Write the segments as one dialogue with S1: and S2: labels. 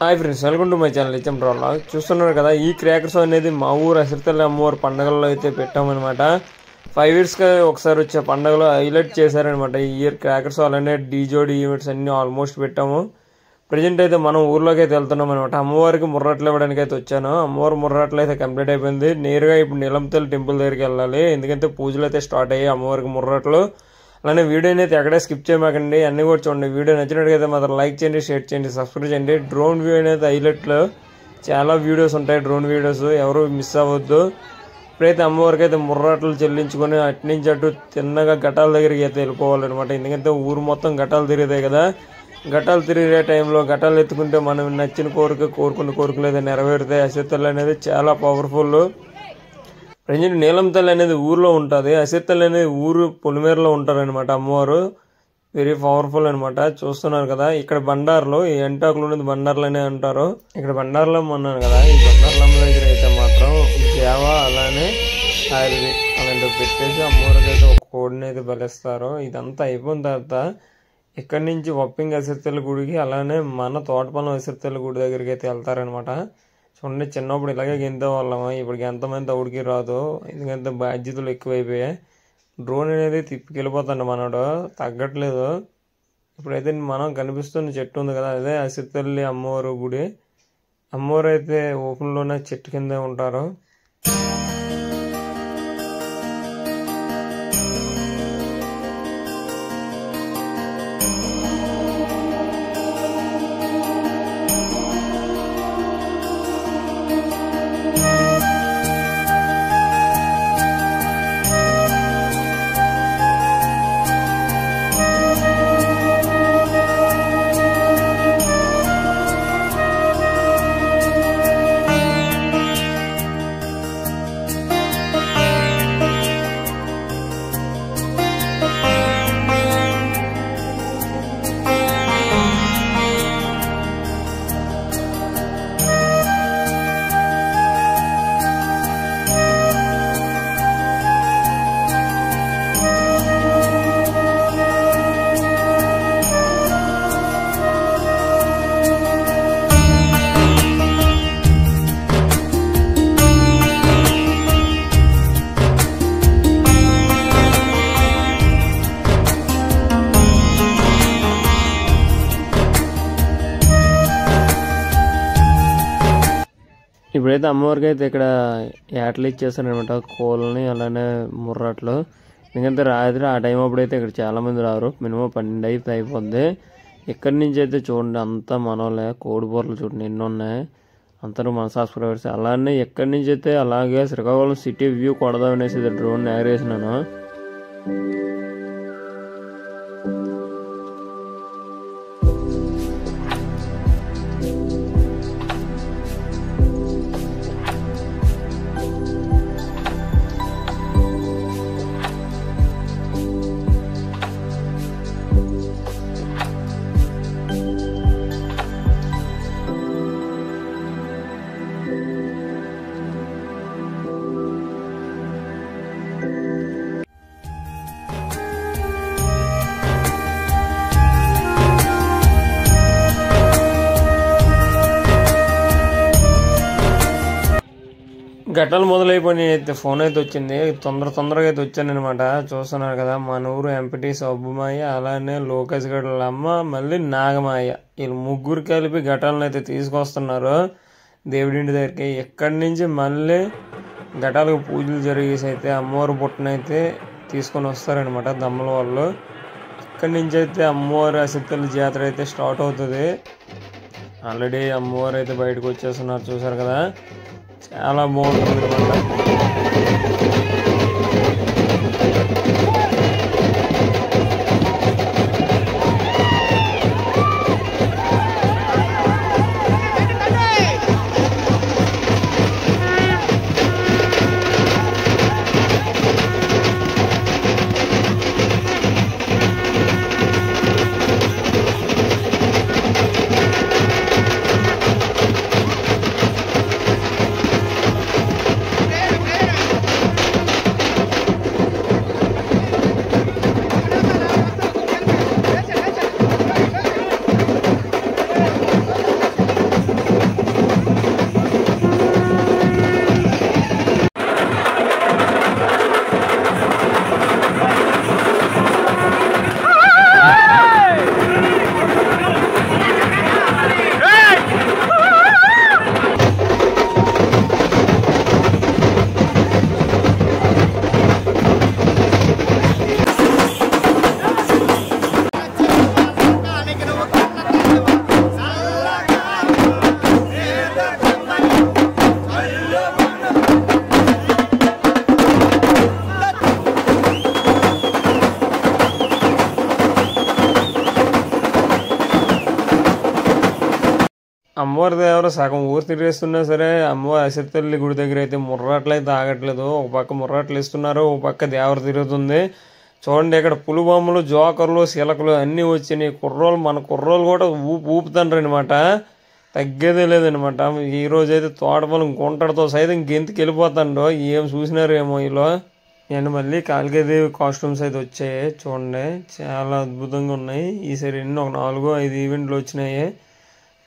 S1: Hi friends, welcome to my channel HM troll. చూస్తున్నారు కదా, ఈ క్రాకర్స్ అనేది మా ఊరు అసిరితల్లి అమ్మవారి పండుగల్లో అయితే పెట్టామన్నమాట. 5 yearsకి ఒకసారి వచ్చే పండుగలో హైలైట్ చేశారనమాట ఈ ఇయర్ క్రాకర్స్. అలానే డీజోడి ఈవెంట్స్ అన్ని ఆల్మోస్ట్ పెట్టాము. ప్రజెంట్ అయితే మనం ఊర్లోకి అయితే వెళ్తున్నాం అనమాట. అమ్మవారికి ముర్రాట్లు ఇవ్వడానికి అయితే వచ్చాను. అమ్మవారి ముర్రాట్లు అయితే కంప్లీట్ అయిపోయింది. నేరుగా ఇప్పుడు నీలంతల్లి టెంపుల్ దగ్గరికి వెళ్ళాలి, ఎందుకంటే పూజలు అయితే స్టార్ట్ అయ్యాయి అమ్మవారికి ముర్రాట్లు. అలానే వీడియోని అయితే ఎక్కడే స్కిప్ చేయమాకండి, అన్ని కూడా చూడండి. వీడియో నచ్చినట్టుగా మాత్రం లైక్ చేయండి, షేర్ చేయండి, సబ్స్క్రైబ్ చేయండి. డ్రోన్ వ్యూ అనేది హైలైట్లో చాలా వీడియోస్ ఉంటాయి, డ్రోన్ వీడియోస్ ఎవరు మిస్ అవ్వద్దు. ఇప్పుడైతే అమ్మవారికి అయితే ముర్రాట్లు చెల్లించుకొని అటు నుంచి అటు తిన్నగా ఘటాల దగ్గరికి అయితే వెళ్ళిపోవాలన్నమాట. ఎందుకంటే ఊరు మొత్తం ఘటాలు తిరుగుతాయి కదా. ఘటాలు తిరిగే టైంలో ఘటాలు ఎత్తుకుంటే మనం నచ్చిన కోరుకున్న కోరికలు అయితే నెరవేరుతాయి. అసిరితల్లి అనేది చాలా పవర్ఫుల్. ప్రజెంట్ నీలంతల్లి అనేది ఊర్లో ఉంటుంది, అసిరితల్లి అనేది ఊరు పొలిమేరలో ఉంటారనమాట. అమ్మవారు వెరీ పవర్ఫుల్ అనమాట. చూస్తున్నారు కదా, ఇక్కడ బండార్లు, ఈ ఎంటాకులు అనేది బండార్లు అనే అంటారు. ఇక్కడ బండార్లో ఉన్నాను కదా, ఈ బండార్లమ్మ దగ్గర అయితే మాత్రం దేవ అలానే ఆయుర్వేది అలాంటివి పెట్టేసి అమ్మవారికి అయితే ఒక కోడిని అయితే బలిస్తారు. ఇదంతా అయిపోయిన తర్వాత ఇక్కడి నుంచి వప్పింగ్ అసిరితల్లి గుడికి అలానే మన తోటపల్లం అసిరితల్లి గుడి దగ్గరికి అయితే వెళ్తారనమాట. చూడండి, చిన్నప్పుడు ఇలాగే గెంతే వాళ్ళము, ఇప్పటికి ఎంతమంది తౌడికి రాదు, ఎందుకంటే బాధ్యతలు ఎక్కువైపోయాయి. డ్రోన్ అనేది తిప్పికెళ్ళిపోతాడు మనోడు, తగ్గట్లేదు. ఇప్పుడైతే మనం కనిపిస్తున్న చెట్టు ఉంది కదా, అదే అసిరితల్లి అమ్మవారు గుడి. అమ్మవారు అయితే ఓపెన్లోనే చెట్టు కిందే ఉంటారు. ఇప్పుడైతే అమ్మవారికి అయితే ఇక్కడ ఏటలు ఇచ్చేస్తారనమాట, కోళ్ళని అలానే ముర్రాట్లు. ఎందుకంటే రాత్రి ఆ టైం అప్పుడైతే ఇక్కడ చాలామంది రారు, మినిమం 12 అయితే అయిపోద్ది. ఇక్కడి నుంచి అయితే చూడండి అంతా మనోలే, కోడి బోర్లు చూడండి ఎన్ని ఉన్నాయి, అందరూ మన సబ్స్క్రైబర్స్. అలానే ఎక్కడి నుంచి అయితే అలాగే శ్రీకాకుళం సిటీ వ్యూ కొడదామనేసి డ్రోన్ ఎగరేసినాను. ఘటాలు మొదలైపోయి అయితే ఫోన్ అయితే వచ్చింది, తొందరగా అయితే వచ్చాను అనమాట. చూస్తున్నారు కదా, మన ఊరు ఎంపీటీ సబ్బుమాయ అలానే లోకేష్ గడ్డల అమ్మ మళ్ళీ నాగమాయ, వీళ్ళు ముగ్గురు కలిపి ఘటాలను అయితే తీసుకొస్తున్నారు దేవుడింటి దగ్గరికి. ఎక్కడి నుంచి మళ్ళీ ఘటాలకు పూజలు జరిగేసి అయితే అమ్మవారి బుట్టనైతే తీసుకొని వస్తారనమాట దమ్మల వాళ్ళు. ఇక్కడి నుంచి అయితే అమ్మవారి అసిరితల్లి జాతర అయితే స్టార్ట్ అవుతుంది. ఆల్రెడీ అమ్మవారు అయితే బయటకు వచ్చేస్తున్నారు, చూసారు కదా, చాలా బాగుంటుంది అనమాట. అమ్మవారి దేవర సగం ఊరు తిరిగేస్తున్నా సరే అమ్మవారి అసిరితల్లి గుడి దగ్గర అయితే ముర్రాట్లు అయితే ఆగట్లేదు. ఒక పక్క ముర్రాట్లు ఇస్తున్నారు, ఒక పక్క దేవర తిరుగుతుంది. చూడండి ఇక్కడ పులి బొమ్మలు, జోకర్లు, శిలకలు అన్నీ వచ్చినాయి. కుర్రోళ్ళు మన కుర్రోళ్ళు కూడా ఊపుతండ్రు అనమాట, తగ్గేదే లేదనమాట. ఈ రోజు అయితే తోటపొలం గుంటడితో సైతం గెంతికి వెళ్ళిపోతాండో. ఏం చూసినారేమో ఇలా. అండ్ మళ్ళీ కాళికాదేవి కాస్ట్యూమ్స్ అయితే వచ్చాయి. చూడండి చాలా అద్భుతంగా ఉన్నాయి. ఈసారి ఒక 4-5 ఈవెంట్లు వచ్చినాయి.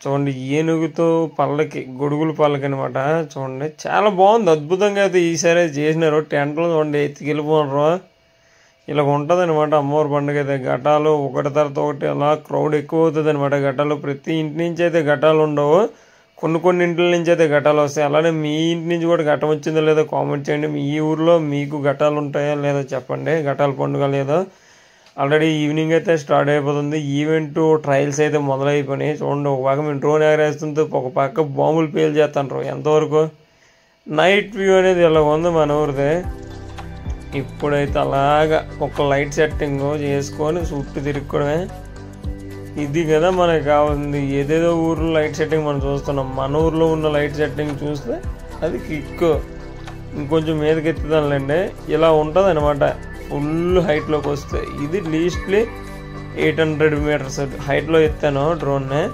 S1: చూడండి ఏనుగుతో పల్లకి, గొడుగుల పల్లకి అనమాట. చూడండి చాలా బాగుంది, అద్భుతంగా అయితే ఈసారి చేసినారు. టెంట్లు చూడండి ఎత్తుకెళ్ళిపోనరు. ఇలా ఉంటుంది అనమాట అమ్మవారి పండుగ అయితే. ఘటాలు ఒకటి తర్వాత ఒకటి అలా క్రౌడ్ ఎక్కువ అవుతుంది అనమాట. ఘటాలు ప్రతి ఇంటి నుంచి అయితే ఘటాలు ఉండవు, కొన్ని ఇంట్ల నుంచి అయితే ఘటాలు వస్తాయి. అలానే మీ ఇంటి నుంచి కూడా ఘటం వచ్చిందో లేదో కామెంట్ చేయండి. మీ ఊర్లో మీకు ఘటాలు ఉంటాయా లేదో చెప్పండి, ఘటాల పండుగ లేదో. ఆల్రెడీ ఈవినింగ్ అయితే స్టార్ట్ అయిపోతుంది. ఈవెంట్ ట్రయల్స్ అయితే మొదలైపోయినాయి. చూడండి ఒక పక్క మేము డ్రోన్ ఎగరేస్తుంటే ఒక పక్క బాంబులు పేలు చేస్తుంటారు. ఎంతవరకు నైట్ వ్యూ అనేది ఇలా ఉంది మన ఊరిదే. ఇప్పుడైతే అలాగా ఒక లైట్ సెట్టింగ్ చేసుకొని చుట్టూ తిరుక్కోవడమే. ఇది కదా మనకు కావాల్సింది. ఏదేదో ఊర్లో లైట్ సెట్టింగ్ మనం చూస్తున్నాం, మన ఊర్లో ఉన్న లైట్ సెట్టింగ్ చూస్తే అది కిక్. ఇంకొంచెం మీదకి ఎత్తుదానులేండి. ఇలా ఉంటుంది అనమాట ఫుల్ హైట్లోకి వస్తే. ఇది లీస్ట్లీ 800 మీటర్స్ హైట్లో ఎత్తాను డ్రోన్ని.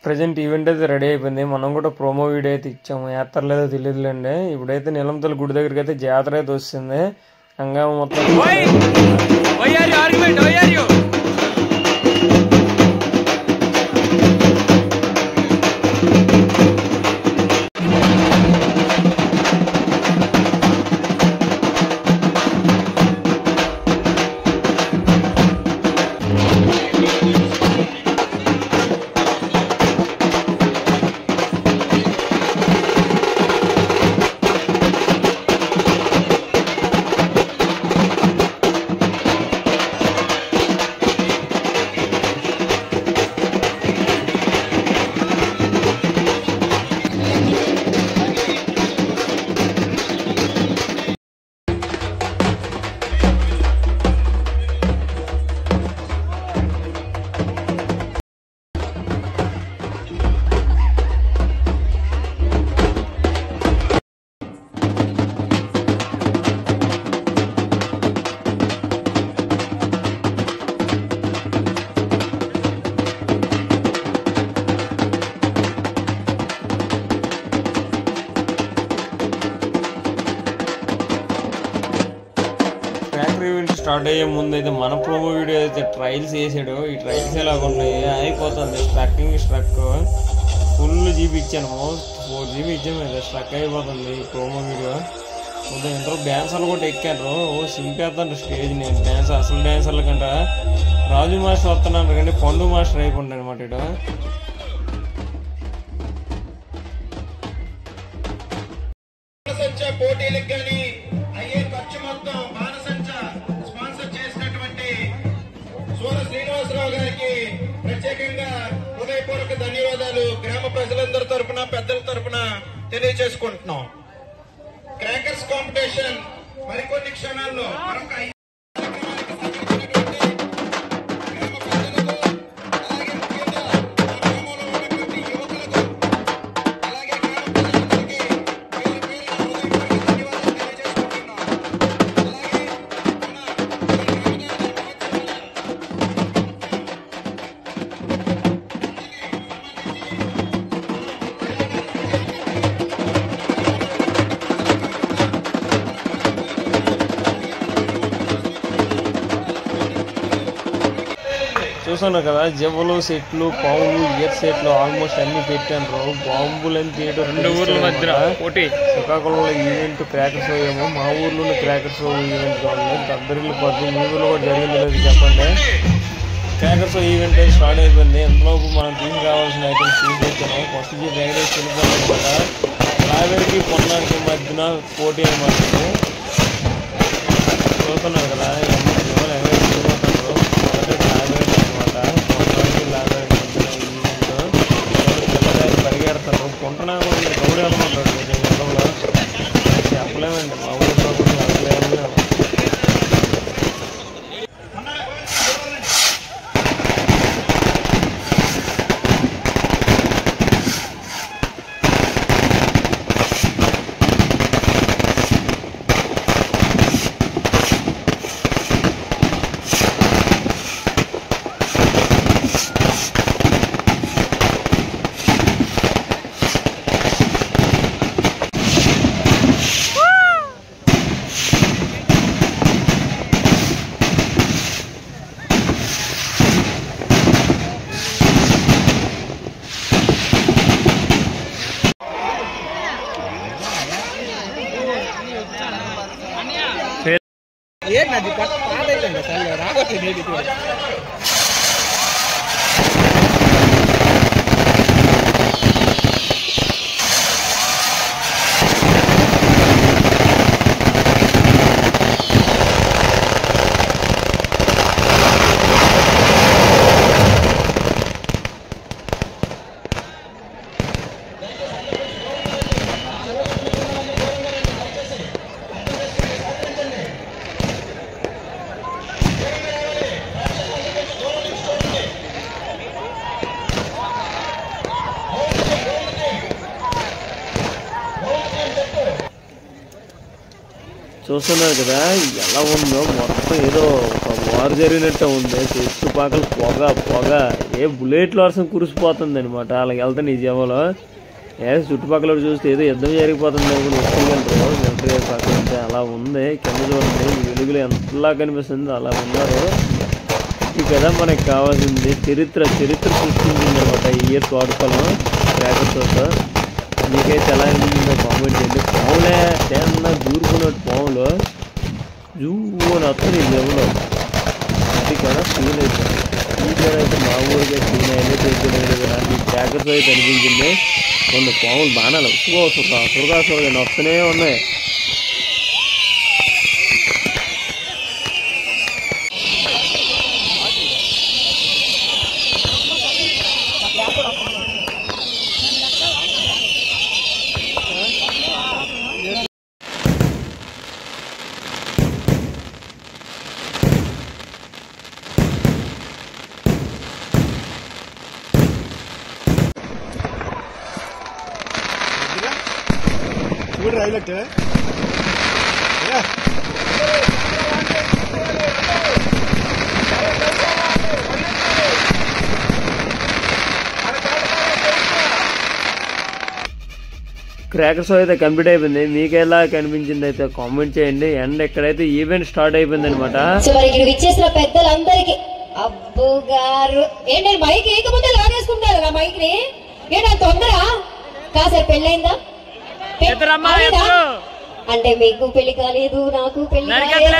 S1: ప్రజెంట్ ఈవెంట్ అయితే రెడీ అయిపోయింది. మనం కూడా ప్రోమో వీడియో అయితే ఇచ్చాము. యాత్ర లేదో తెలియదులేండి. ఇప్పుడైతే నిలంతల గుడి దగ్గరికి అయితే జాతర అయితే వస్తుంది. హంగామా మొత్తం స్టార్ట్ అయ్యే ముందు అయితే మన ప్రోమో వీడియో అయితే ట్రయల్స్ వేసాడు. ఈ ట్రయల్స్ ఎలాగ ఉన్నాయి అయిపోతుంది. స్ట్రక్ ఫుల్ జీబీ ఇచ్చాను, 4 GB ఇచ్చాము కదా, స్ట్రక్ అయిపోతుంది ఈ ప్రోమో వీడియో. ఉదయం ఎంతో డ్యాన్సర్లు కూడా ఎక్కారు. సింపేస్తాను స్టేజ్. నేను అసలు డ్యాన్సర్ల కంటే రాజు మాస్టర్ వస్తున్నాను కానీ పండు మాస్టర్ అయిపోండి అనమాట. ఇటు
S2: పోటీలకు కానీ అయ్యే ఖర్చు మొత్తం బాణసంచ స్పాన్సర్ చేసినటువంటి సూర శ్రీనివాసరావు గారికి ప్రత్యేకంగా హృదయపూర్వక ధన్యవాదాలు గ్రామ ప్రజలందరి తరఫున, పెద్దల తరఫున తెలియజేసుకుంటున్నాం. క్రాకర్స్ కాంపిటీషన్ మరికొన్ని క్షణాల్లో మరొక గ్రామ
S1: చూస్తున్నారు కదా, జవ్వలు సెట్లు, పాములు, ఇయర్ సెట్లు ఆల్మోస్ట్ అన్ని పెట్టాను. బాంబులని థియేటర్ 2 ఊర్ల మధ్య శ్రీకాకుళంలో ఈవెంట్ క్రాకర్స్ ఏమో, మా ఊర్లోనే క్రాకర్స్ ఈవెంట్ కావాలి. అందరిలో పడుతుంది. మీ ఊర్లో కూడా జరిగింది లేదు చెప్పండి. క్రాకర్స్ ఈవెంట్ స్టార్ట్ అయిపోయింది. ఎంతలోపు మనం తీసుకురావాల్సిన ఐటమ్స్ తీసుకొచ్చాము. ఫస్ట్ వెంకటేష్ వెళ్ళిపోయిందనమాట. లావేరికి పొన్నానికి మధ్యన పోటీ అనమాట. చూస్తున్నారు కదా, పరిగెడతారు. కొంటనా గౌడీ వెళ్ళమంటారు. గతంలో చెప్పలేమండి, మా ఊరిలో కూడా చెప్పలేము.
S3: ఏంటది పాడైందండి అసలు రావట్లేదు.
S1: చూస్తున్నారు కదా ఎలా ఉందో, మొత్తం ఏదో ఒక వారు జరిగినట్టే ఉంది. చుట్టుపక్కల పొగ బుల్లెట్ల వర్షం కురిసిపోతుంది అనమాట. అలాగే వెళ్తాను ఈ జవంలో. చుట్టుపక్కల చూస్తే ఏదో యుద్ధం జరిగిపోతుంది కూడా వస్తుందంటారు. మిలిటరీ పక్కన నుంచి అలా ఉంది. కింద చూడండి వెలుగులు ఎంతలా కనిపిస్తుంది, అలా ఉన్నారు. ఇది కదా మనకి కావాల్సింది. చరిత్ర సృష్టించింది అనమాట ఈ ఇయర్ తోటపల్లం క్రాకర్స్తో. మీకైతే ఎలా అనిపించిందో కామెంట్ చేయండి. పావులే ఏమన్నా దూరుకున్నట్టు పావులు జూని వస్తుంది ఈ జవంలో. అది కదా సీన్ అయిపోయింది. ఈ జనం అయితే మా ఊరికే సీన్ అయితే తెలియదు కదా. ఈ క్రాకర్స్ అయితే అనిపించింది. కొన్ని పావులు బాణాలు సురగా వస్తూనే ఉన్నాయి.
S3: చూడు రైలెట్
S1: క్రాకర్స్ అయితే కంప్లీట్ అయిపోయింది. మీకు ఎలా కనిపించింది అయితే కామెంట్ చేయండి. అండ్ ఇక్కడైతే ఈవెంట్ స్టార్ట్ అయిపోయింది అనమాట.
S4: ఇచ్చేసిన పెద్దలందరికీ అబ్బు గారు ఏంటి మైక్ ఏకపోతే లాగేసుకుంటారు కదా మైక్ ని. ఏంటి తొందర కాసేపు పెళ్ళైందా? అంటే మీకు పెళ్లి కాలేదు, నాకు పెళ్లి కాలేదు.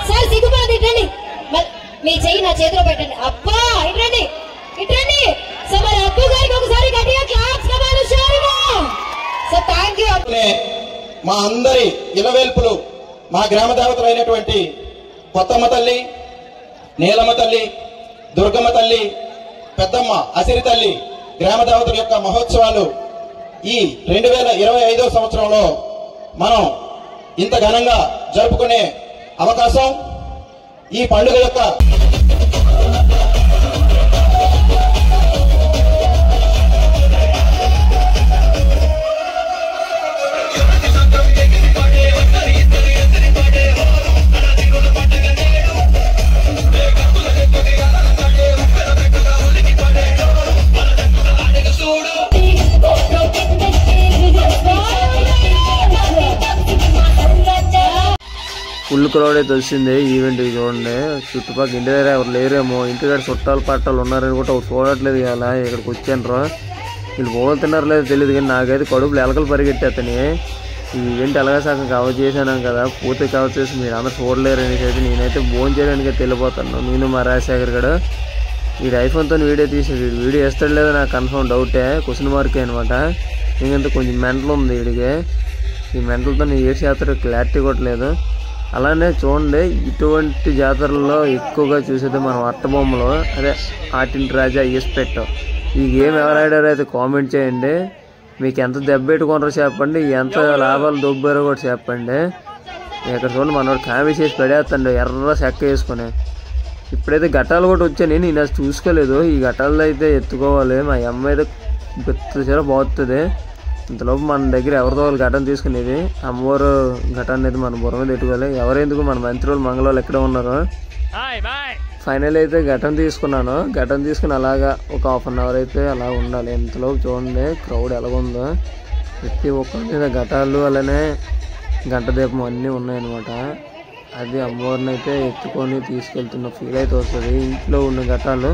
S4: సార్ సిగ్గుపడదు, ఇట్రండి. మీ చెయ్యి నా చేతిలో పెట్టండి. అబ్బా ఇట్రండి. సో మరి అబ్బు గారికి ఒకసారి గట్టిగా క్లాప్స్ కావాలి. So thank you.
S2: మా అందరి ఇలవేల్పులు, మా గ్రామ దేవతలైనటువంటి కొత్తమ్మ తల్లి, నీలమ్మ తల్లి, దుర్గమ్మ తల్లి, పెద్దమ్మ అసిరి తల్లి గ్రామ దేవతల యొక్క మహోత్సవాలు ఈ 2025వ సంవత్సరంలో మనం ఇంత ఘనంగా జరుపుకునే అవకాశం ఈ పండుగ యొక్క
S1: క్రౌడ్ అయితే వచ్చింది ఈవెంట్కి. చూడండి చుట్టుపక్కల ఇంటి దగ్గర ఎవరు లేరేమో, ఇంటికాడ చుట్టాలు పట్టాలు ఉన్నారని కూడా చూడట్లేదు కదా. ఇక్కడికి వచ్చాను. వీళ్ళు పోతున్నారు లేదో తెలియదు కానీ నాకైతే కడుపులు ఎలకలు పరిగెట్టేస్తాను. ఈ ఈవెంట్ ఎలాగ సగం కవర్ చేశాను కదా, పూర్తి కవర్ చేసి మీరు అందరూ చూడలేరు అనేసి అయితే నేనైతే భోజనం చేయడానికి వెళ్ళిపోతాను. నేను మా రాజశేఖర్ గడు వీడు ఐఫోన్తో వీడియో తీసాడు. వీడియో వేస్తాడు లేదో నాకు కన్ఫర్మ్ డౌటే, క్వశ్చన్ మార్కే అనమాట. ఎందుకంటే కొంచెం మెంటల్ ఉంది వీడికి. ఈ మెంటల్తో నేను ఏ జాతర క్లారిటీ కూడా లేదు. అలానే చూడండి, ఇటువంటి జాతరల్లో ఎక్కువగా చూసేది మనం అట్టబొమ్మలు, అదే ఆర్టింటి రాజా ఈస్పెట్. ఈ గేమ్ ఎవరు ఆడారో అయితే కామెంట్ చేయండి. మీకు ఎంత దెబ్బ పెట్టుకున్నారో చెప్పండి, ఎంత లాభాలు దొబ్బారో కూడా చెప్పండి. ఇక్కడ చూడండి మనోడు కామెడీ చేసి పడేస్తాడు ఎర్ర చెక్క వేసుకుని. ఇప్పుడైతే ఘటాలు కూడా వచ్చాయి, నేను అది చూసుకోలేదు. ఈ ఘటాలు అయితే ఎత్తుకోవాలి. మా అమ్మ అయితే పెద్దసేపు బాగుతుంది. ఇంతలోపు మన దగ్గర ఎవరితో వాళ్ళు ఘటన తీసుకునేది, అమ్మవారు ఘటాన్ని అయితే మన బుర్ర మీద పెట్టుకోవాలి. ఎవరెందుకు మన మంత్రులు మంగళవాళ్ళు ఎక్కడ ఉన్నారు. ఫైనల్ అయితే ఘటన తీసుకున్నాను. ఘటన తీసుకుని అలాగా ఒక హాఫ్ అన్ అవర్ అయితే అలా ఉండాలి. ఇంతలోపు చూడండి క్రౌడ్ ఎలాగుందో. ప్రతి ఒక్కరి మీద ఘటాలు అలానే గంట దీపం అన్నీ ఉన్నాయన్నమాట. అది అమ్మవారిని అయితే ఎత్తుకొని తీసుకెళ్తున్న ఫీల్ అయితే వస్తుంది. ఇంట్లో ఉన్న ఘటాలు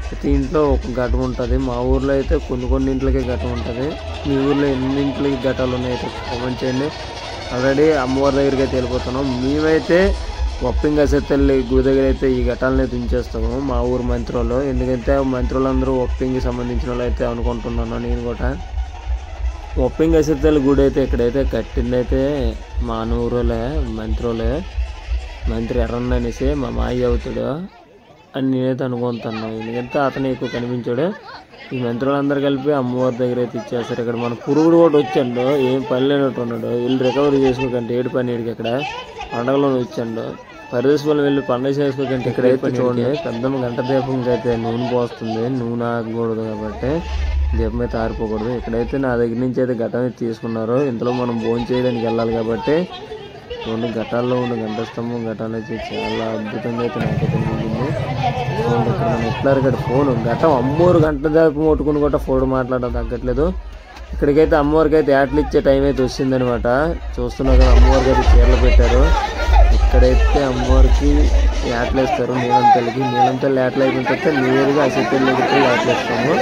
S1: ప్రతి ఇంట్లో ఒక ఘటం ఉంటుంది. మా ఊర్లో అయితే కొన్ని ఇంట్లకి ఘటం ఉంటుంది. మీ ఊర్లో ఎన్ని ఇంట్లకి ఘటాలు ఉన్నాయైతే కామెంట్ చేయండి. ఆల్రెడీ అమ్మవారి దగ్గరికి అయితే వెళ్ళిపోతున్నాం. మేమైతే వప్పింగ్ అసెత్తల్లి గుడి దగ్గర అయితే ఈ ఘటాలని దించేస్తాము మా ఊరు మంత్రులు. ఎందుకంటే మంత్రులందరూ వప్పింగ్కి సంబంధించిన వాళ్ళు అయితే అనుకుంటున్నాను నేను కూడా. వప్పింగ్ అసెత్తల్లి గుడి అయితే ఇక్కడైతే కట్టింది అయితే మా ఊరులే మంత్రి ఎర్రన్న అనేసి మా మాయ అవుతాడు అని నేనైతే అనుకుంటున్నాను. ఎందుకంటే అతను ఎక్కువ కనిపించాడు. ఈ మంత్రులందరూ కలిపి అమ్మవారి దగ్గర అయితే ఇచ్చేస్తారు. ఇక్కడ మన పురుగుడు కూడా వచ్చాడు, ఏం పని లేనట్టు ఉన్నాడు. వీళ్ళు రికవరీ చేసుకోకంటే ఏడు పని ఏడికి ఇక్కడ పండగలో వచ్చాడు. పరిదేశం వెళ్ళి పండుగ చేసుకోకంటే ఇక్కడైతే చూడండి పెద్దమ్మ గంట దీపంకి అయితే నూనె పోస్తుంది. నూనె ఆగకూడదు కాబట్టి దీపం అయితే ఆరిపోకూడదు. ఇక్కడైతే నా దగ్గర నుంచి అయితే ఘటన తీసుకున్నారు. ఇంతలో మనం భోజనం చేయడానికి వెళ్ళాలి కాబట్టి చూడండి ఘటాల్లో ఉన్న గంట స్తంభం ఘటాలు అయితే చాలా అద్భుతంగా అయితే నాకైతే అనిపించింది. చూడండి ఇక్కడ మనం ఎట్లా ఇక్కడ ఫోన్ ఘటం అమ్మవారు గంట దీపం కొట్టుకుని కూడా ఫోన్ మాట్లాడడం తగ్గట్లేదు. ఇక్కడికైతే అమ్మవారికి అయితే యాట్లు ఇచ్చే టైం అయితే వచ్చిందనమాట. చూస్తున్నా కదా అమ్మవారికి అయితే చీరలు పెట్టారు. ఇక్కడైతే అమ్మవారికి యాట్లు వేస్తారు. నీలం తల్లి యాట్లు అయిపోయిన తర్వాత నేరుగా అసిపెళ్ళకి యాట్లు వేస్తాము.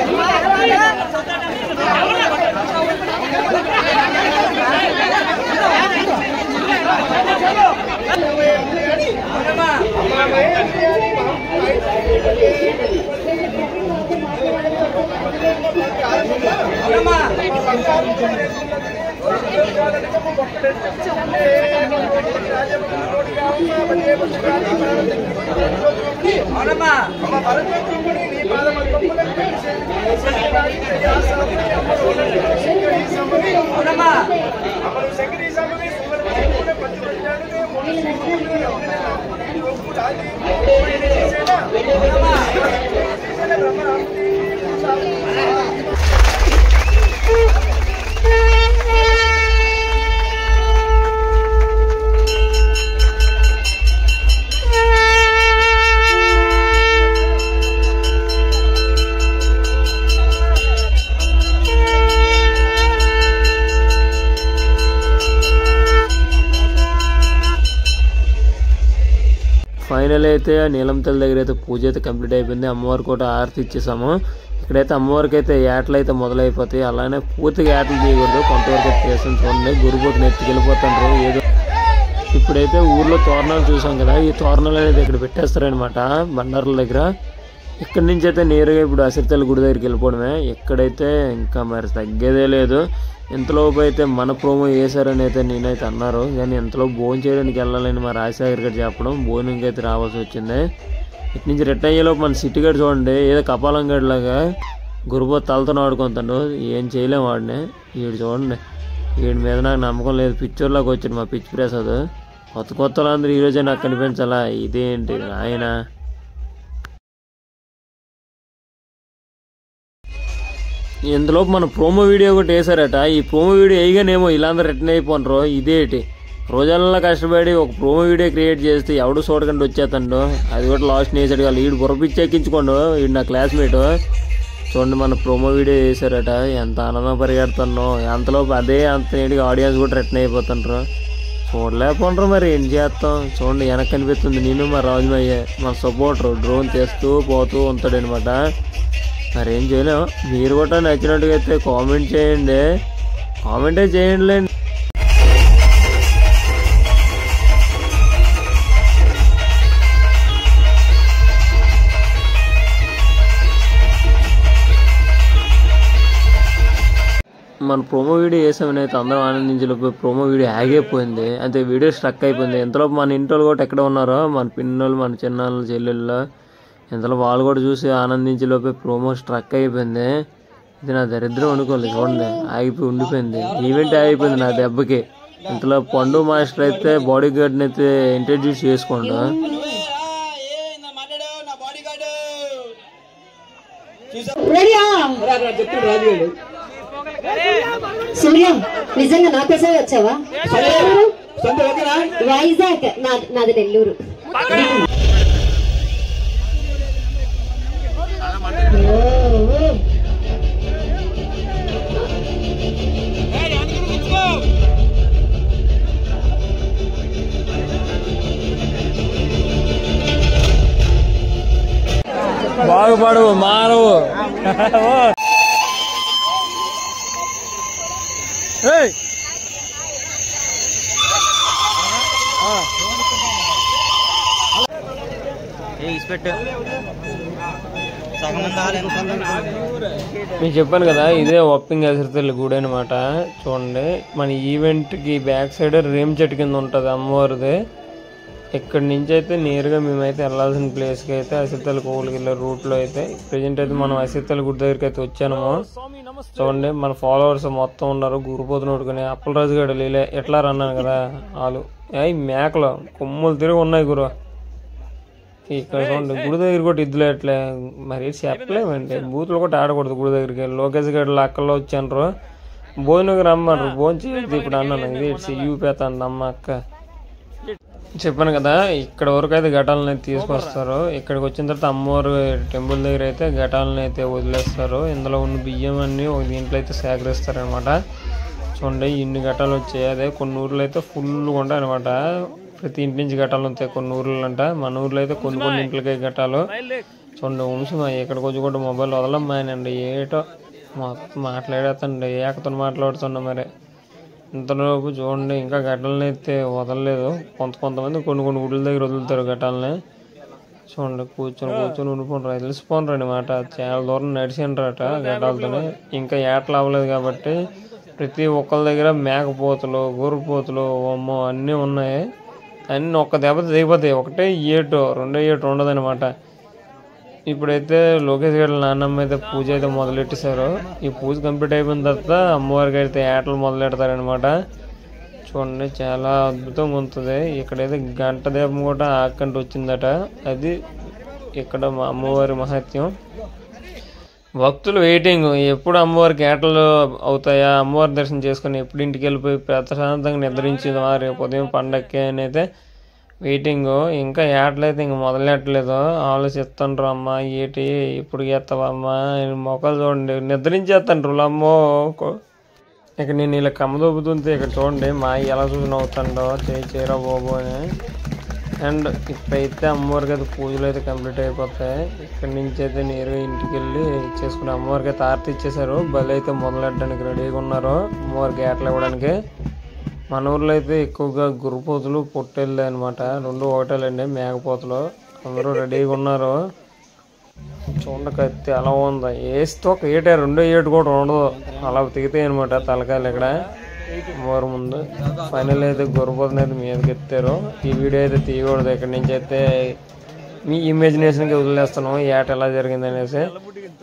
S1: ఫైనల్ అయితే నీలం తల్లి దగ్గర అయితే పూజ అయితే కంప్లీట్ అయిపోయింది. అమ్మవారికి కూడా ఆరతి ఇచ్చేసాము. ఇక్కడైతే అమ్మవారికి అయితే ఏటలు అయితే మొదలైపోతాయి. అలానే పూర్తిగా ఏటలు తీయకూడదు, కొంతవరకు అయితే చేస్తాం. చూడండి గురుబోతుని ఎత్తుకెళ్ళిపోతారు ఏదో. ఇప్పుడైతే ఊర్లో తోరణాలు చూసాం కదా, ఈ తోరణాలు అనేది ఇక్కడ పెట్టేస్తారనమాట బండారుల దగ్గర. ఇక్కడి నుంచి అయితే నేరుగా ఇప్పుడు అసిరితల్లి గుడి దగ్గరికి వెళ్ళిపోవడమే. ఎక్కడైతే ఇంకా మరి తగ్గేదే లేదు. ఇంతలోపు అయితే మన ప్రోమో వేసారని అయితే నేనైతే అన్నారు. కానీ ఇంతలో భోజనం చేయడానికి వెళ్ళాలని మా రాజశేఖర్ గారు చెప్పడం భోజనంకి అయితే రావాల్సి వచ్చింది. ఇటు నుంచి రిటర్న్ అయ్యేలోపు మన సిటీ గడు చూడండి ఏదో కపాలం గడిలాగా గురుబోతు తలతో ఆడుకుంటాడు. ఏం చేయలేము వాడిని. వీడు చూడండి, వీడి మీద నాకు నమ్మకం లేదు. పిక్చర్లోకి వచ్చాడు మా పిచ్చి ప్రసాద్. కొత్త వాళ్ళందరూ ఈరోజే నాకు కనిపించాలా, ఇదేంటి ఆయన. ఇందులోపు మన ప్రోమో వీడియో ఒకటి వేసారట. ఈ ప్రోమో వీడియో వేయగానేమో ఇలా అందరూ రిటర్న్ అయిపోయినరు. ఇదేంటి రోజుల్లో కష్టపడి ఒక ప్రోమో వీడియో క్రియేట్ చేస్తే ఎవడు చూడకుండా వచ్చేస్తాడు. అది కూడా లాస్ట్ వేసాడు కదా, వీడు బుర్రపిచ్చి ఎక్కించుకోండు. వీడు నా క్లాస్మేట్. చూడండి మన ప్రోమో వీడియో వేసారట. ఎంత ఆనందం పరిగెడుతున్నావు. అంతలోపు అదే అంత నీటిగా ఆడియన్స్ కూడా రిటర్న్ అయిపోతుండ్రు. చూడలేకపోండ్రు మరి ఏం చేస్తాం. చూడండి వెనక్కి కనిపిస్తుంది నేను మా రాజుమయ్య మన సపోర్టర్ డ్రోన్ తెస్తూ పోతూ ఉంటాడనమాట. మరి ఏం చేయలేం. మీరు కూడా నచ్చినట్టుగా అయితే కామెంట్ చేయండి, కామెంటే చేయండి. మన ప్రోమో వీడియో వేసామని అయితే అందరం ఆనందించలేకపోయి ప్రోమో వీడియో ఆగిపోయింది. అంటే వీడియో స్ట్రక్ అయిపోయింది. ఇంతలో మన ఇంట్లో కూడా ఎక్కడ ఉన్నారో మన పిన్నోళ్ళు మన చిన్నాళ్ళు చెల్లెళ్ళు ఇంతలో వాళ్ళు కూడా చూసి ఆనందించలేకపోయి ప్రోమో స్ట్రక్ అయిపోయింది. ఇది నా దరిద్రం అనుకోలేదు. చూడండి ఆగిపోయి ఉండిపోయింది. ఈవెంట్ ఆగిపోయింది నా దెబ్బకి. ఇంతలో పండు మాస్టర్ అయితే బాడీ గార్డ్ని అయితే ఇంట్రడ్యూస్ చేసుకోండి.
S4: సూర్య నిజంగా నా కోసమే వచ్చావా? వైజాగ్ నాది నెల్లూరు.
S1: బాగుపడు మారు. మీకు చెప్పాను కదా ఇదే వప్పింగ్ అసిరితల్లి గుడి అనమాట. చూడండి మన ఈవెంట్కి బ్యాక్ సైడ్ రేమ్ చెట్టు కింద ఉంటుంది అమ్మవారిది. ఇక్కడి నుంచి అయితే నేరుగా మేమైతే వెళ్ళాల్సిన ప్లేస్కి అయితే అసిరితల్లి కోవిలకి వెళ్ళే రూట్లో అయితే ప్రజెంట్ అయితే మనం అసిరితల్లి గుడి దగ్గరికి అయితే వచ్చాము. చూడండి మన ఫాలోవర్స్ మొత్తం ఉన్నారు. గురుపోతు నోడుకుని అప్పలరాజు గడ లేలే ఎట్లా రన్నాను కదా వాళ్ళు మేకలు కొమ్ములు తిరిగి ఉన్నాయి గురు. ఇక్కడ చూడండి గుడి దగ్గర కూడా ఇద్దులు ఎట్లే మరి చెప్పలేమండి. బూతులు కూడా ఆడకూడదు గుడి దగ్గరికి. లోకేష్ గడ్డలు అక్కల్లో వచ్చాను భోజనకి రమ్మన్నారు. భోజనం చేయద్దు ఇప్పుడు అన్నాను. ఇది ఇట్స్ యూపేతాను అమ్మ అక్క. చెప్పాను కదా ఇక్కడ వరకు అయితే ఘటాలను అయితే తీసుకొస్తారు. ఇక్కడికి వచ్చిన తర్వాత అమ్మవారు టెంపుల్ దగ్గర అయితే ఘటాలను అయితే వదిలేస్తారు. ఇందులో ఉన్న బియ్యం అన్నీ ఒక దీంట్లో అయితే సేకరిస్తారనమాట. చూడండి ఇన్ని ఘటాలు వచ్చాయి. అదే కొన్ని ఊర్లో అయితే ఫుల్గా ఉంటాయి అనమాట. ప్రతి ఇంటి నుంచి ఘటాలు ఉంటాయి. కొన్ని ఊర్లు అంట మన ఊర్లో అయితే కొన్ని ఇంట్లకే ఘటాలు. చూడండి వంశం ఇక్కడికి వచ్చి కూడా మొబైల్ వదలమ్మాయనండి. ఏటో మాట్లాడేస్తండి ఏకతో మాట్లాడుతున్నా. మరి ఇంతలోపు చూడండి ఇంకా ఘటాలను అయితే వదలలేదు. కొంతమంది కొన్ని గుడ్ల దగ్గర వదులుతారు ఘటాలని. చూడండి కూర్చొని ఉండిపోండ్రు తెలిసిపోండ్రు అనమాట. చాలా దూరం నడిచిండ్రట ఘటాలతో. ఇంకా ఏటలు అవ్వలేదు కాబట్టి ప్రతి ఒక్కరి దగ్గర మేకపోతులు గొర్రెపోతులు అమ్మో అన్నీ ఉన్నాయి. అన్నీ ఒక్క దెబ్బ దిగిపోతాయి. ఒకటే రెండో ఏటు ఉండదు అనమాట. ఇప్పుడైతే లోకేష్ గారి నాన్నమ్మ అయితే పూజ అయితే మొదలెట్టేశారు. ఈ పూజ కంప్లీట్ అయిపోయిన తర్వాత అమ్మవారికి అయితే ఏటలు మొదలెడతారనమాట. చూడండి చాలా అద్భుతంగా ఉంటుంది. ఇక్కడైతే గంట దీపం కూడా ఆకంట వచ్చిందట. అది ఇక్కడ మా అమ్మవారి మహత్యం. భక్తులు వెయిటింగ్ ఎప్పుడు అమ్మవారికి ఏటలు అవుతాయా, అమ్మవారి దర్శనం చేసుకుని ఎప్పుడు ఇంటికి వెళ్ళిపోయి ప్రశాంతంగా నిద్రించిందా రేపు ఉదయం పండక్కి అని అయితే వెయిటింగ్. ఇంకా ఏటలు అయితే ఇంక మొదలెట్టలేదు. ఆలోచిస్తుండ్రు అమ్మ ఏటి ఇప్పుడు చేస్తావా అమ్మ మొక్కలు చూడండి నిద్రించేస్తాండ్రు అమ్మో. ఇక్కడ నేను ఇలా కమ్మదొబ్బుతుంటే ఇక్కడ చూడండి మా ఎలా చూసి నవ్వుతాండో చేయరా బాబు అని. అండ్ ఇప్పుడైతే అమ్మవారికి అయితే పూజలు అయితే కంప్లీట్ అయిపోతాయి. ఇక్కడి నుంచి అయితే నేరుగా ఇంటికి వెళ్ళి చేసుకుని అమ్మవారికి అయితే ఆరతి ఇచ్చేసారు. బలి అయితే మొదలెట్టడానికి రెడీగా ఉన్నారు అమ్మవారికి ఏటలు ఇవ్వడానికి. మన ఊర్లో అయితే ఎక్కువగా గుర్రపోతులు పొట్టేళ్ళే అనమాట. రెండు ఒకటేలండి మేకపోతులు. అందరూ రెడీగా ఉన్నారు. చూడండి కత్తి అలా ఉందా వేస్తే ఒక ఏటే రెండో ఏటు కూడా ఉండదు అలా తెగితాయి అనమాట తలకాయలు ఇక్కడ అమ్మవారి ముందు. ఫైనల్ అయితే గుర్రపోతుని అయితే మీదకి ఎత్తారు. ఈ వీడియో అయితే తీయకూడదు. ఇక్కడి నుంచి అయితే మీ ఇమాజినేషన్కి వదిలేస్తున్నాం ఏట ఎలా జరిగింది అనేసి.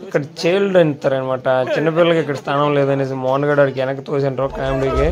S1: ఇక్కడ చైల్డ్ అంటారనమాట. చిన్నపిల్లలకి ఇక్కడ స్థానం లేదనేసి మోహన్ గడ్ వాడికి వెనక్కి తోసింటారు కామెడీకి.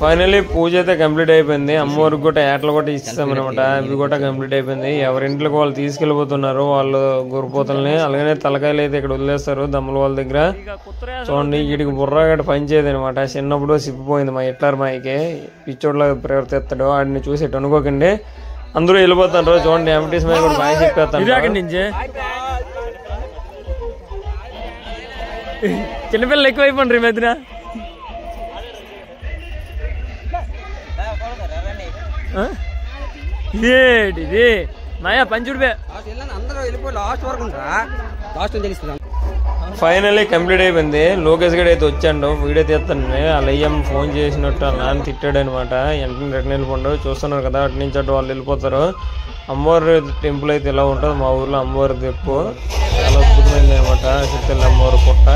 S1: ఫైనల్లీ పూజ అయితే కంప్లీట్ అయిపోయింది. అమ్మవారికి కూడా ఏటలు కూడా ఇస్తామన్నమాట. అవి కూడా కంప్లీట్ అయిపోయింది. ఎవరింట్లోకి వాళ్ళు తీసుకెళ్ళిపోతున్నారు వాళ్ళు గురిపోతల్ని. అలాగనే తలకాయలు అయితే ఇక్కడ వదిలేస్తారు దమ్ముల వాళ్ళ దగ్గర. చూడండి వీడికి బుర్రగడ పనిచేయదు అనమాట. చిన్నప్పుడు సిప్పిపోయింది మా ఇట్లర్ మాయకి. పిచ్చోడ్లా ప్రవర్తిస్తాడు. వాడిని చూసి ఇటు అనుకోకండి. అందరూ వెళ్ళిపోతారు. చూడండి ఎంపీటీస్ మీద కూడా బాగా చెప్పేస్తాను. నుంచి చిన్నపిల్లలు ఎక్కువైపోండి మధ్యన. ఇది మాయా పంచుడిపే. ఫైనల్లీ కంప్లీట్ అయిపోయింది. లోకేష్ గడ్ అయితే వచ్చాడు వీడియో తీస్తాను. వాళ్ళ అయ్యం ఫోన్ చేసినట్టు వాళ్ళ నాన్న తిట్టాడు అనమాట. వెంటనే రిటర్న్ వెళ్ళిపోండు. చూస్తున్నారు కదా అటు నుంచి అటు వాళ్ళు వెళ్ళిపోతారు. అమ్మవారి టెంపుల్ అయితే ఇలా ఉంటుంది మా ఊర్లో. అమ్మవారి తెప్పు చాలా అద్భుతమైంది అనమాట. చిత్తల్లి అమ్మవారి పుట్ట.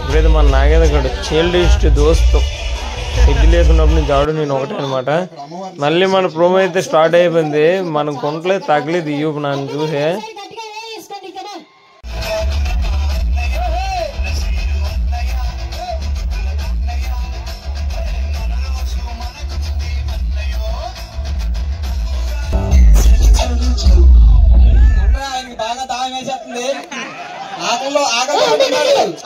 S1: ఇప్పుడైతే మన నాగేంద్ర గడు చైల్డ్ దోస్తు ఎడ్లు వేసుకున్నప్పుడు నుంచి ఆడు నేను ఒకటే అనమాట. మళ్ళీ మన ప్రోమో అయితే స్టార్ట్ అయిపోయింది. మనం కొంటలేదు తగ్గలేదు ఈ నన్ను చూసే.
S2: బాగా దాహం వేసేస్తుంది.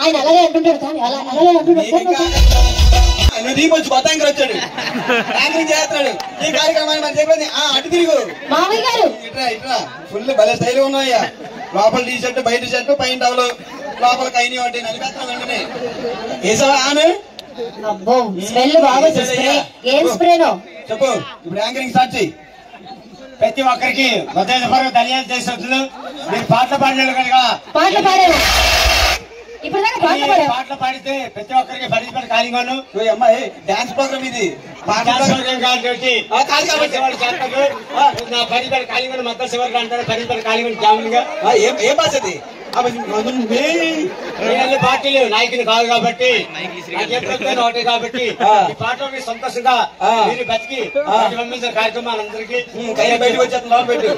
S4: ఆయన అలాగే అంటుంటాడు కానీ అలాగే అంటుంటాడు.
S2: నువ్వు దీపొచ్చి కొత్త యాంకర్ వచ్చాడు. యాంకరింగ్ చేస్తున్నాడు. ఈ కార్యక్రమాన్ని మనం చెప్పేది అటు తిరుగు
S4: మామయ్య గారు.
S2: ఇట్రా ఇట్రా ఫుల్ భలే స్టైల్ ఉన్నాయ్యా. లోపల టీ షర్ట్ బయట షర్ట్ పైన టవలు లోపల కైని ఒకటి నలిపేస్తాం వెంటనే వేసావా ఆమె.
S4: అబ్బో స్మెల్ బాగా ఏం స్ప్రేనో
S2: చెప్పు. ఇప్పుడు యాంకరింగ్ స్టార్ట్ చెయ్యి.
S3: ప్రతి ఒక్కరికి హృదయపూర్వక ధన్యవాదాలు చేస్తున్నారు. మీరు పాటలు పాడినారు కనుక
S4: పాటలు పాడారు. ఇప్పుడు
S3: పాటలు పాడితే ప్రతి ఒక్కరికి పరిస్థితి ఖాళీగాను.
S2: అమ్మాయి డాన్స్ ప్రోగ్రామ్ ఇది.
S3: కాదు కాబట్టి వాళ్ళు చేస్తారు. నా పరిస్థితి ఖాళీగా మద్దతు శివరికి అంటారు. పరిస్థితి ఖాళీగా జాములుగా
S2: ఏం భాష అది?
S3: పార్టీలు నాయకులు కాదు కాబట్టి ఒకటి కాబట్టి ఈ పాటలు సంతోషంగా మీరు బతికి పంపించిన కార్యక్రమాలందరికీ
S2: బయటకు వచ్చేది లోపల పెట్టు.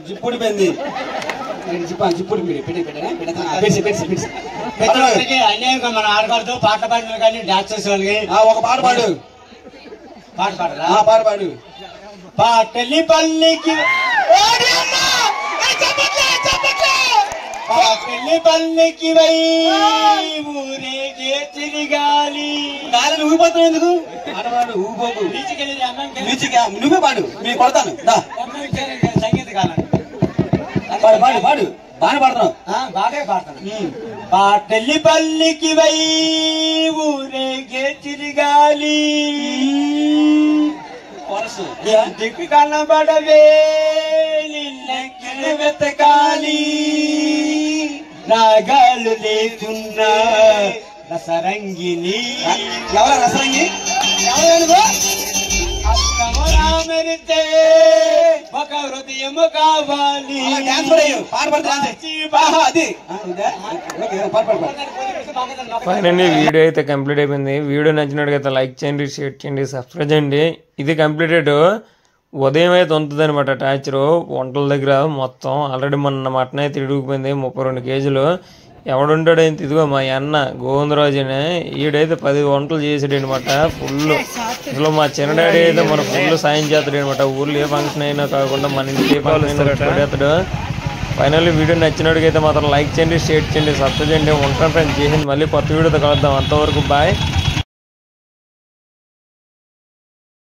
S2: జిప్పుడు పెంది జిప్పుడు
S3: అన్యాయంగా మనం ఆడకూడదు. పాటలు పాడిన కానీ డాన్స్ చేసే వాళ్ళకి
S2: ఒక పాట పాడు.
S3: పాట పాడరా?
S2: పాట పాడు.
S3: పాటలి పల్లికి పాటలి పల్లికి వై ఊరేగే తిరిగాలి.
S2: గాలిని ఊగిపోతావు ఎందుకు? పాడవాడు ఊగిపోకు. నువ్వే పాడు. నేను కొడతాను.
S3: సంగీత కాలం
S2: పాడు పాడు పాడు. బాగా పాడుతున్నావు.
S3: బాగా పాడతాను. పాటలి పల్లికి వై ఊరేగే తిరిగాలి. దిక్కు కనబడవే నిన్నెక్కడ వెతకాలి. రాగాలు లేకున్నా రసరంగిని.
S2: ఎవరు రసరంగి?
S3: మెరితే ఒక హృదయము కావాలి.
S1: ఫైనల్లీ వీడియో అయితే కంప్లీట్ అయిపోయింది. వీడియో నచ్చినట్టుగా లైక్ చేయండి, షేర్ చేయండి, సబ్స్క్రైబ్ చేయండి. ఇది కంప్లీటెడ్. ఉదయం అయితే ఉంటుంది అనమాట టార్చరు వంటల దగ్గర మొత్తం. ఆల్రెడీ మొన్న మటన్ అయితే ఇడిగిపోయింది 32 కేజీలు. ఎవడుంటాడు ఇంత. ఇదిగో మా అన్న గోవిందరాజునే. ఈడైతే 10 వంటలు చేసాడు అనమాట ఫుల్. అసలు మా చిన్న డాడీ అయితే మన ఫుల్ సాయం చేస్తాడు అనమాట. ఊర్లో ఏ ఫంక్షన్ అయినా కాకుండా మన ఇంటికి ఏ ఫంక్షన్ అయినా పడేస్తాడు. ఫైనల్లీ వీడియో నచ్చినట్టుగా అయితే మాత్రం లైక్ చేయండి, షేర్ చేయండి, సబ్స్క్రైబ్ చేయండి. ఉంటాను ఫ్రెండ్స్. చేసింది మళ్ళీ కొత్త వీడియోతో కలుద్దాం. అంతవరకు బాయ్.